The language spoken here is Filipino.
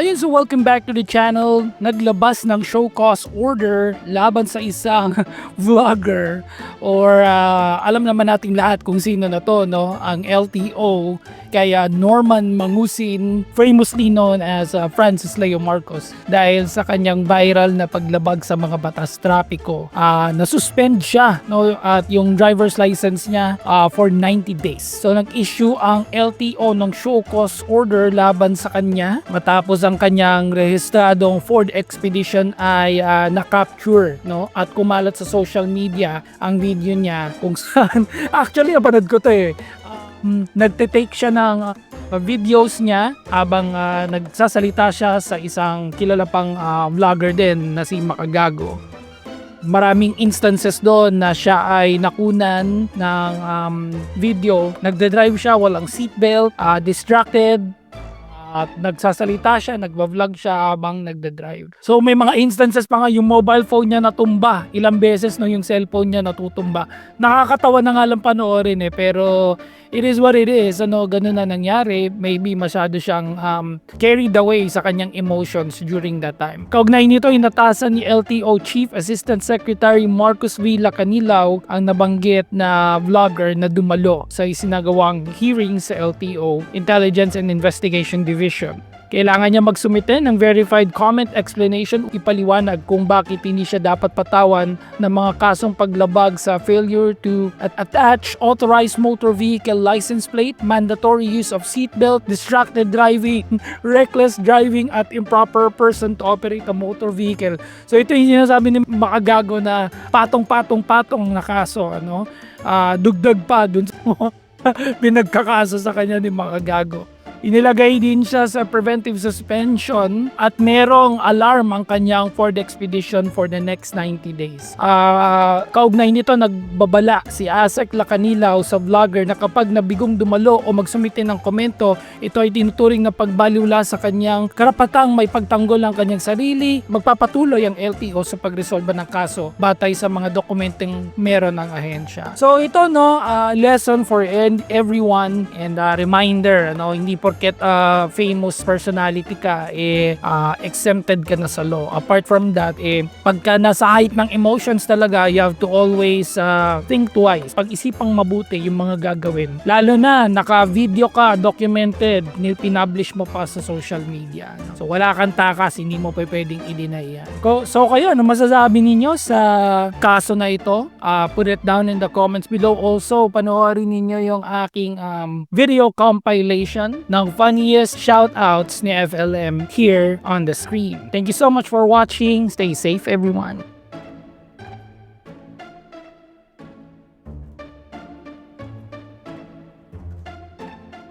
Ayun, so welcome back to the channel. Naglabas ng show cause order laban sa isang vlogger or alam naman nating lahat kung sino na to, no? Ang LTO, kaya Norman Mangusin, famously known as Francis Leo Marcos, dahil sa kanyang viral na paglabag sa mga batas trapiko. Nasuspend siya, no? At yung driver's license niya for 90 days. So nag-issue ang LTO ng show cause order laban sa kanya matapos ang kanyang rehistradong Ford Expedition ay na-capture, no? At kumalat sa social media ang video niya kung saan actually napanood ko to nagte-take siya ng videos niya habang nagsasalita siya sa isang kilala pang vlogger din na si Makagago. Maraming instances doon na siya ay nakunan ng video. Nagde-drive siya, walang seatbelt, distracted, at nagsasalita siya, nagba-vlog siya habang nagde-drive. So may mga instances pa nga yung mobile phone niya natumba. Ilang beses no yung cellphone niya natutumba. Nakakatawa na nga lang panoorin pero it is what it is. Ganun na nangyari. Maybe masyado siyang carried away sa kanyang emotions during that time. Kaugnay nito, inatasan ni LTO Chief Assistant Secretary Marcos V. Lacanilao ang nabanggit na vlogger na dumalo sa isinagawang hearing sa LTO, Intelligence and Investigation Division. Kailangan niya magsumite ng verified comment explanation, ipaliwanag kung bakit hindi siya dapat patawan ng mga kasong paglabag sa failure to attach authorized motor vehicle license plate, mandatory use of seatbelt, distracted driving, reckless driving, at improper person to operate a motor vehicle. So ito yung sinasabi ni Makagago na patong-patong-patong na kaso. Dugdag pa dun sa pinagkakaso sa kanya ni Makagago. Inilagay din siya sa preventive suspension at merong alarm ang kanyang Ford Expedition for the next 90 days. Kaugnay nito, nagbabala si Asek Lacanilao sa vlogger na kapag nabigong dumalo o magsumite ng komento, ito ay tinuturing na pagbaliwala sa kanyang karapatang may pagtanggol ng kanyang sarili. Magpapatuloy ang LTO sa pagresolba ng kaso batay sa mga dokumenteng meron ng ahensya. So ito lesson for everyone and reminder, hindi porket famous personality ka exempted ka na sa law. Apart from that, pagka nasa height ng emotions talaga, you have to always think twice. Pag-isipang mabuti yung mga gagawin. Lalo na naka-video ka, documented, pinublish mo pa sa social media. So wala kang takas, hindi mo pwedeng i-deny yan. So kayo, ano masasabi ninyo sa kaso na ito? Put it down in the comments below. Also, panoorin ninyo yung aking video compilation ng funniest shoutouts ni FLM here on the screen. Thank you so much for watching. Stay safe, everyone.